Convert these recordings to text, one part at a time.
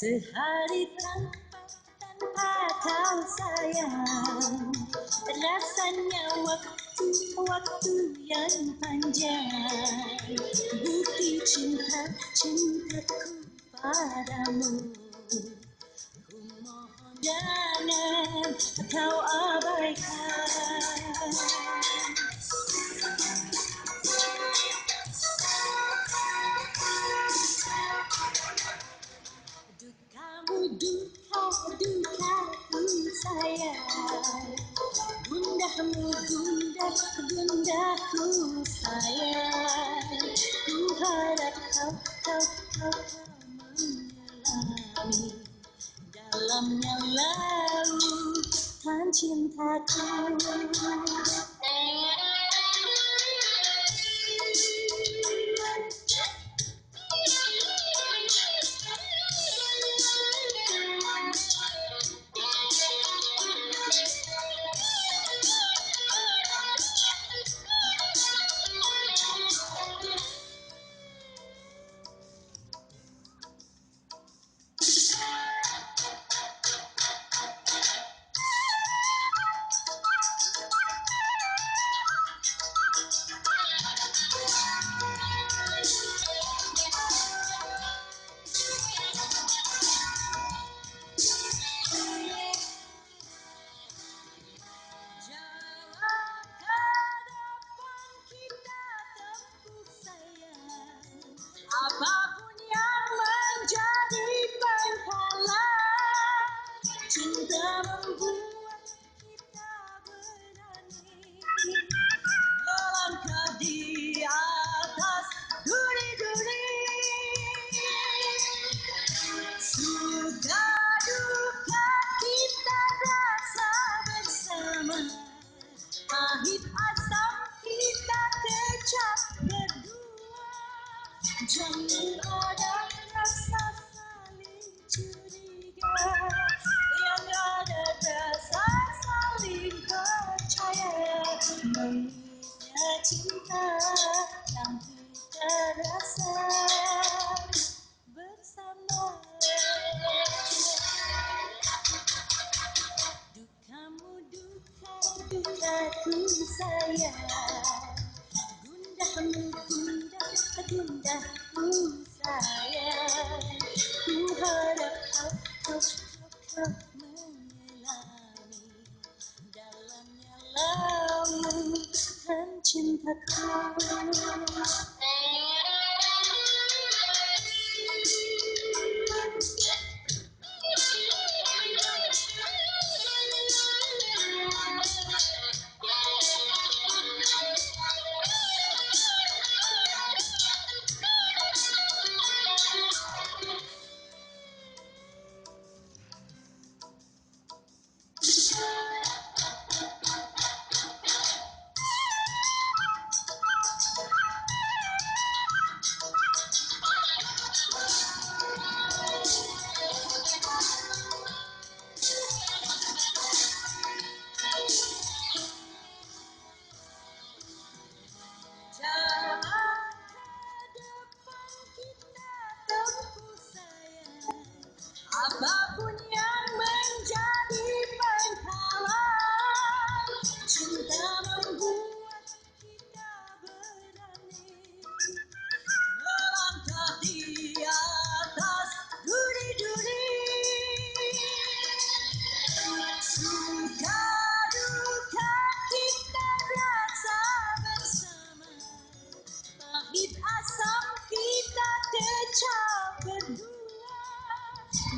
Sehari tanpa kau sayang, rasanya waktu yang panjang. Bukti cintaku padamu, ku mohon jangan kau abaikan. Dukaku sayang, gundaku sayang. Ku harap kau menyelami dalamnya lautan cintaku. Apapun yang menjadi penghalang, cinta membuat kita berani melangkah di atas duri-duri. Suka duka kita rasa bersama, pahit asam kita kecap berdua. Jangan ada rasa saling curiga, yang ada rasa saling percaya. Manisnya cinta yang kita rasa bersama. Dukaku sayang, gundaku sayang. Ku harap kau menyelami dalamnya lautan cintaku. Jalan ke depan kita tempuh sayang, apapun yang menjadi penghalang, cinta membuat kita berani melangkah di atas duri-duri. Suka duka kita rasa bersama, pahit asam kita kecap berdua.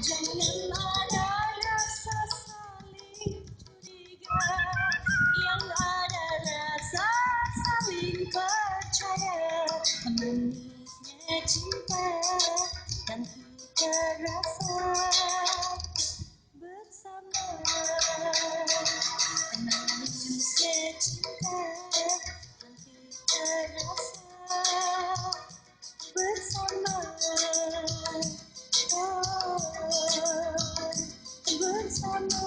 Jangan ada rasa saling curiga, yang ada rasa saling percaya. Manisnya cinta yang kita rasa bersama. Manisnya cinta yang kita rasa bersama. Oh, bersama.